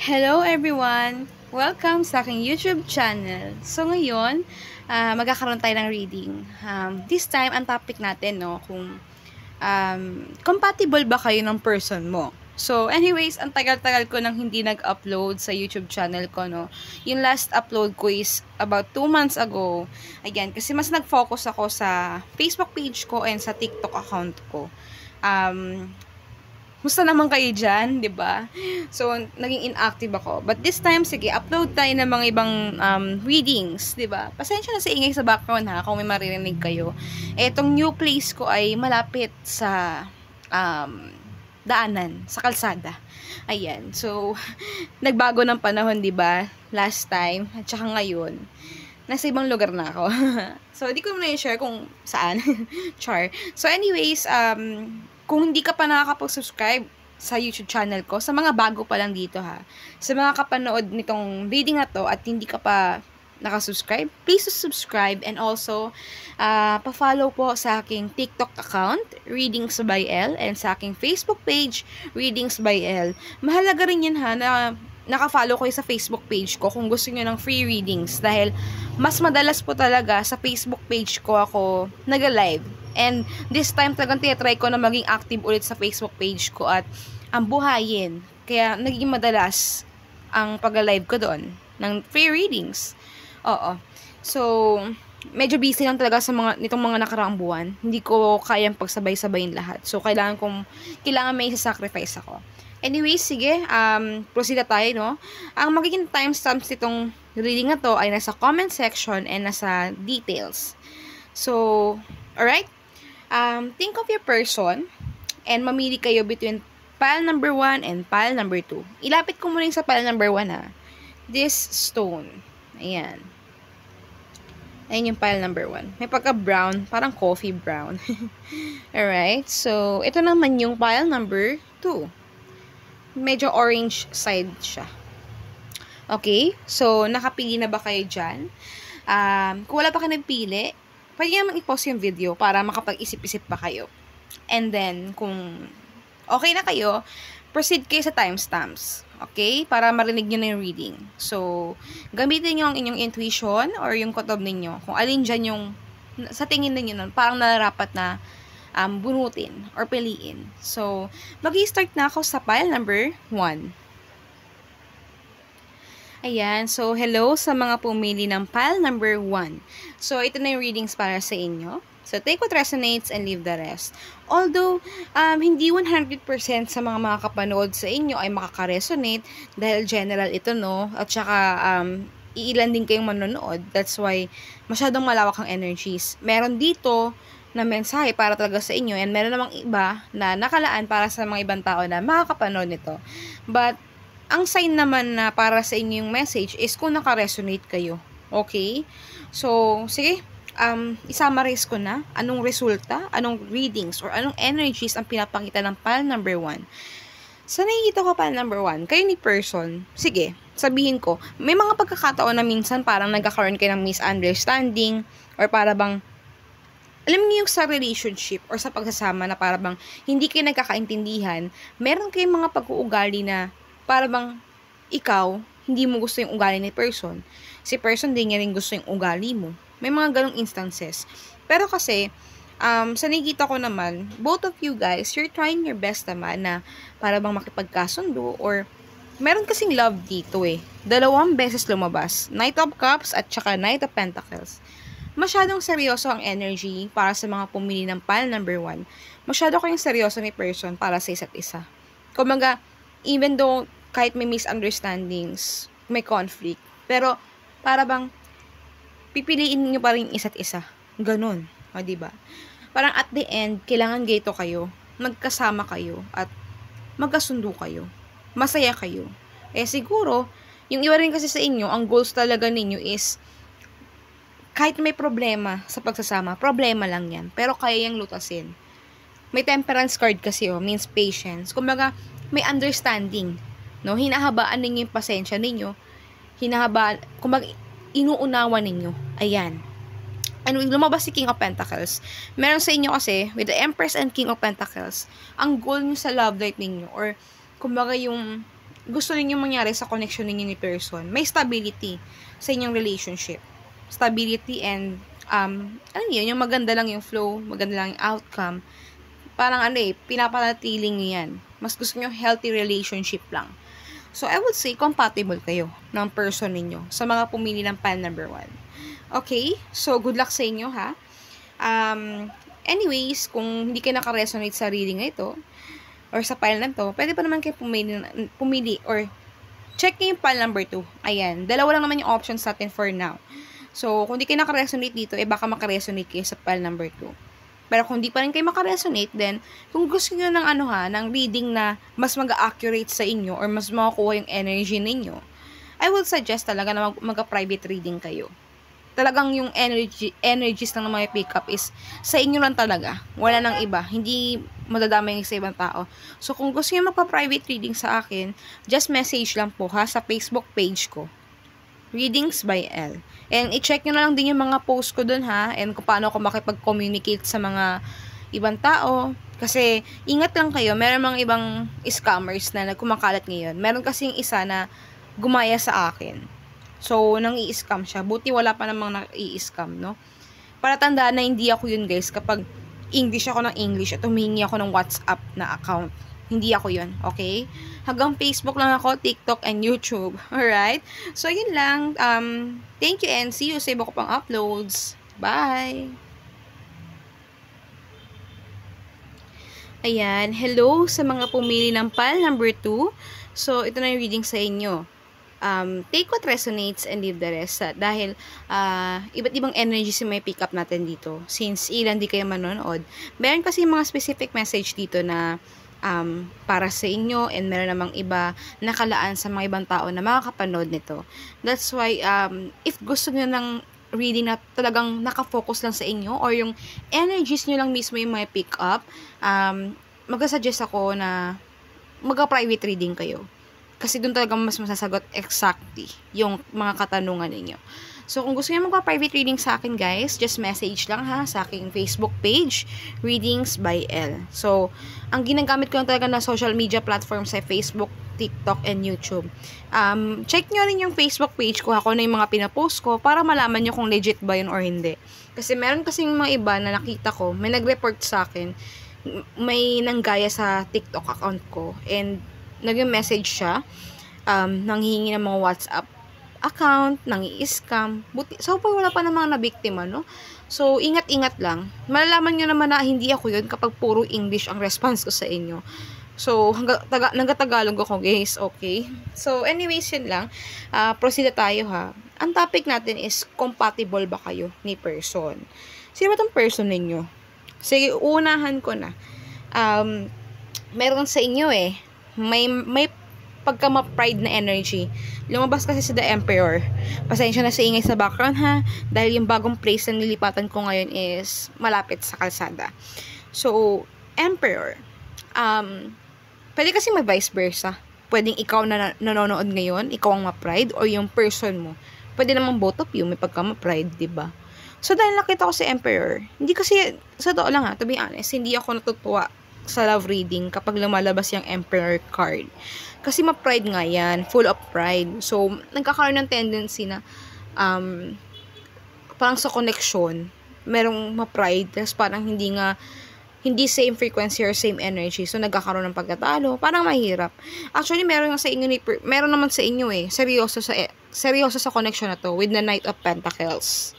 Hello everyone! Welcome sa aking YouTube channel. So ngayon, magkakaroon tayo ng reading. This time, ang topic natin, no, kung compatible ba kayo ng person mo. So anyways, ang tagal-tagal ko nang hindi nag-upload sa YouTube channel ko, no. Yung last upload ko is about 2 months ago. Again, kasi mas nag-focus ako sa Facebook page ko and sa TikTok account ko. Musta naman kayo dyan, di ba? So, naging inactive ako. But this time, sige, upload tayo ng mga ibang readings, di ba? Pasensya na sa ingay sa background ha, kung may maririnig kayo. Etong new place ko ay malapit sa daanan, sa kalsada. Ayan. So, nagbago ng panahon, di ba? Last time, at saka ngayon, nasa ibang lugar na ako. So, di ko muna i-share kung saan. Char. So, anyways, kung hindi ka pa nakakapag-subscribe sa YouTube channel ko, sa mga bago pa lang dito ha, sa mga kapanood nitong reading na to at hindi ka pa nakasubscribe, please subscribe and also pa-follow po sa aking TikTok account, Readings by Elle, and sa aking Facebook page, Readings by Elle. Mahalaga rin yan ha, na naka-follow kayo sa Facebook page ko kung gusto niyo ng free readings dahil mas madalas po talaga sa Facebook page ko ako nag-live. And this time talagang tinatry ko na maging active ulit sa Facebook page ko at ang buhayin. Kaya naging madalas ang pag-live ko doon ng free readings. Oo. So, medyo busy lang talaga sa nitong mga nakaraang buwan. Hindi ko kayang pagsabay-sabayin lahat. So, kailangan may isa-sacrifice ako. Anyways, sige, proceed na tayo, no? Ang magiging timestamps nitong reading na to ay nasa comment section and nasa details. So, alright? Think of your person and mamili kayo between pile number 1 and pile number 2. Ilapit ko muna yung sa pile number 1 ha. This stone. Ayan. Ayan yung pile number 1. May pagka-brown, parang coffee brown. Alright, so ito naman yung pile number 2. Medyo orange side siya. Okay, so nakapili na ba kayo dyan? Kung wala pa kayo nagpili, pwede naman i-pause yung video para makapag-isip-isip pa kayo. And then, kung okay na kayo, proceed kayo sa timestamps. Okay? Para marinig nyo na yung reading. So, gamitin nyo ang inyong intuition or yung kutob ninyo. Kung alin dyan yung, sa tingin ninyo nun, parang nararapat na bunutin or piliin. So, mag-i-start na ako sa pile number 1. Ayan, so hello sa mga pumili ng pile number 1. So, ito na yung readings para sa inyo. So, take what resonates and leave the rest. Although, hindi 100% sa mga makakapanood sa inyo ay makaka-resonate dahil general ito, no? At saka, iilan din kayong manonood. That's why, masyadong malawak ang energies. Meron dito na mensahe para talaga sa inyo and meron namang iba na nakalaan para sa mga ibang tao na makakapanood nito. But, ang sign naman na para sa inyo yung message is kung naka-resonate kayo. Okay? So, sige, i-summarize ko na anong resulta, anong readings, or anong energies ang pinapakita ng pile number 1. Sa nakikita ko pile number 1, kayo ni person, sige, sabihin ko, may mga pagkakataon na minsan parang nagkakaroon kayo ng misunderstanding, or para bang alam niyo yung sa relationship or sa pagsasama na para bang hindi kayo nagkakaintindihan, meron kayong mga pag-uugali na para bang ikaw, hindi mo gusto yung ugali ni person. Si person din niya rin gusto yung ugali mo. May mga ganong instances. Pero kasi, sa nakikita ko naman, both of you guys, you're trying your best naman na para bang makipagkasundo or meron kasing love dito eh. 2 beses lumabas. Knight of Cups at saka Knight of Pentacles. Masyadong seryoso ang energy para sa mga pumili ng pile number 1. Masyado kayong seryoso ni person para sa isa't isa. Kumbaga, even though kahit may misunderstandings, may conflict, pero para bang pipiliin niyo pa rin isa't isa. Ganun. O, diba? Parang at the end, kailangan gaito kayo, magkasama kayo, at magkasundo kayo. Masaya kayo. Eh siguro, yung iba rin kasi sa inyo, ang goals talaga ninyo is kahit may problema sa pagsasama, problema lang yan. Pero kaya yung lutasin. May temperance card kasi, means patience. Kumbaga, may understanding. No? Hinahabaan ninyo yung pasensya ninyo. Kumbaga, inuunawa ninyo. Ayan. And when lumabas si King of Pentacles, meron sa inyo kasi, with the Empress and King of Pentacles, ang goal nyo sa love life ninyo, or kumbaga yung gusto ninyong mangyari sa connection ninyo ni person. May stability sa inyong relationship. Stability and, ano yun, yung maganda lang yung flow, maganda lang yung outcome. Parang pinapanatiling nyo yan. Mas gusto nyo healthy relationship lang. So, I would say, compatible kayo ng person ninyo sa mga pumili ng pile number 1. Okay? So, good luck sa inyo, ha? Anyways, kung hindi kayo naka-resonate sa reading na ito, or sa pile na to, pwede pa naman kayo pumili or check nyo yung pile number 2. Ayan. Dalawa lang naman yung options natin for now. So, kung di kayo naka-resonate dito, baka maka-resonate kayo sa pile number 2. Pero kung di pa rin kayo maka-resonate, then, kung gusto nyo ng ng reading na mas mag-accurate sa inyo or mas makakuha yung energy ninyo, I would suggest talaga na mag-private reading kayo. Talagang yung energies lang na may pick up is sa inyo lang talaga. Wala nang iba. Hindi madadamay sa ibang tao. So, kung gusto nyo magpa-private reading sa akin, just message lang po sa Facebook page ko. Readings by L. And i-check nyo na lang din yung mga post ko dun and kung paano ako makipag-communicate sa mga ibang tao. Kasi, ingat lang kayo. Meron mga ibang scammers na nagkumakalat ngayon. Meron kasing isa na gumaya sa akin. So, nang i-scam siya. Buti wala pa namang nang-i-scam, no? Para tandaan na hindi ako yun, guys. Kapag English ako ng English at humingi ako ng WhatsApp na account. Hindi ako yun, okay? Hanggang Facebook lang ako, TikTok, and YouTube. Alright? So, yun lang. Thank you and see you sa iba ko pang uploads. Bye! Ayan. Hello sa mga pumili ng pile number 2. So, ito na yung reading sa inyo. Take what resonates and leave the rest. Dahil, iba't ibang energy may pick up natin dito. Since ilan di kayo manonood. Meron kasi mga specific message dito na para sa inyo and meron namang iba nakalaan sa mga ibang tao na makakapanood nito. That's why, if gusto nyo ng reading na talagang nakafocus lang sa inyo or yung energies nyo lang mismo yung may pick up, mag-suggest ako na mag-private reading kayo. Kasi doon talaga mas masasagot exactly yung mga katanungan ninyo. So, kung gusto niyo magpa-private reading sa akin, guys, just message lang sa aking Facebook page, Readings by L. So, ang ginagamit ko lang talaga na social media platform sa Facebook, TikTok, and YouTube. Check nyo rin yung Facebook page ko, ako na yung mga pinapost ko, para malaman nyo kung legit ba yun or hindi. Kasi meron kasing mga iba na nakita ko, may nag-report sa akin, may nanggaya sa TikTok account ko, and nag-message siya, nanghihingi ng mga WhatsApp account, nang-i-scam. So, wala pa namang nabiktima, no? So, ingat-ingat lang. Malalaman nyo naman na hindi ako yun kapag puro English ang response ko sa inyo. So, nagatagalog ako, guys, okay? So, anyways, yun lang. Proceed na tayo, Ang topic natin is, compatible ba kayo ni person? Sino ba tong person ninyo? Sige, unahan ko na. Meron sa inyo may pagka ma-pride na energy. Lumabas kasi sa The Emperor. Pasensya na sa ingay sa background dahil yung bagong place na nilipatan ko ngayon is malapit sa kalsada. So, Emperor. Pwede kasi may vice versa. Pwedeng ikaw na nanonood ngayon, ikaw ang ma-pride, or yung person mo. Pwede naman both of you, may pagka ma-pride, diba? So, dahil nakita ko si Emperor, hindi kasi, sa totoo lang to be honest, hindi ako natutuwa sa love reading kapag lumalabas yung Emperor card. Kasi ma-pride nga yan, full of pride. So, nagkakaroon ng tendency na parang sa connection, merong ma-pride, tapos parang hindi same frequency or same energy. So, nagkakaroon ng pagkatalo. Parang mahirap. Actually, meron naman sa inyo seryoso sa connection na to with the Knight of Pentacles.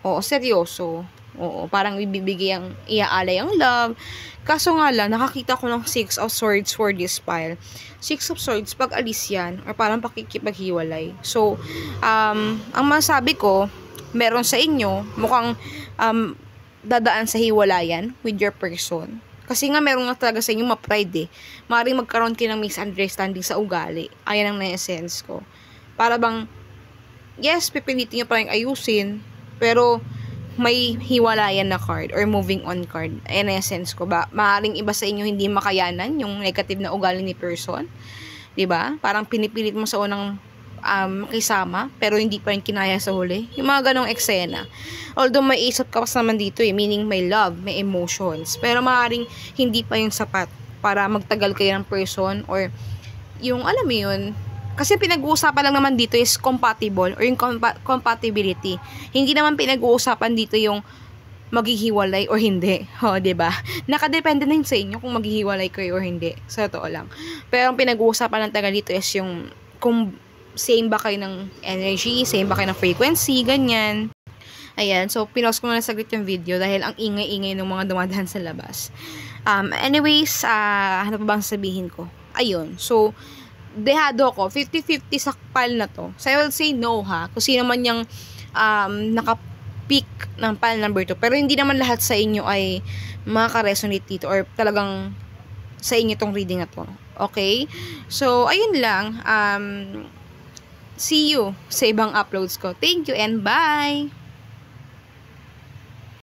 Oo, seryoso. Oo, parang ibibigay iaalay ang love. Kaso nga lang, nakakita ko ng 6 of Swords for this pile. 6 of Swords, pag alis yan, or parang pakikipaghiwalay. So, ang masabi ko, meron sa inyo, mukhang dadaan sa hiwalayan with your person. Kasi nga, meron nga talaga sa inyo ma-pride Maaaring magkaroon kayo ng misunderstanding sa ugali. Ayan ang na-essence ko. Para bang, yes, pipilitin nyo pa rin ayusin, pero may hiwalayan na card or moving on card. Ayan ang essence ko. Maaaring iba sa inyo hindi makayanan yung negative na ugali ni person. 'Di ba? Parang pinipilit mo sa unang makisama, pero hindi pa rin kinaya sa huli. Yung mga ganong eksena. Although may isip ka pa naman dito meaning may love, may emotions. Pero maaaring hindi pa yung sapat para magtagal kayo ng person or yung alam mo yun, kasi pinag-uusapan lang naman dito is compatible or yung compatibility. Hindi naman pinag-uusapan dito yung maghihiwalay or hindi. O, 'di ba? Nakadepende na yun sa inyo kung maghihiwalay kayo or hindi. Sa totoo lang. Pero ang pinag-uusapan ng taga dito is yung kung same ba kayo ng energy, same ba kayo ng frequency, ganyan. Ayan, so pinost ko na saglit yung video dahil ang ingay-ingay ng mga dumadaan sa labas. Anyways, ano pa bang sabihin ko? Ayun, so dehado ko, 50-50 sa pal na to. So, I will say no ha, kung sino man yung naka-pick ng pal number 2. Pero hindi naman lahat sa inyo ay makaka-resonate dito or talagang sa inyo tong reading na to. Okay? So, ayun lang. See you sa ibang uploads ko. Thank you and bye!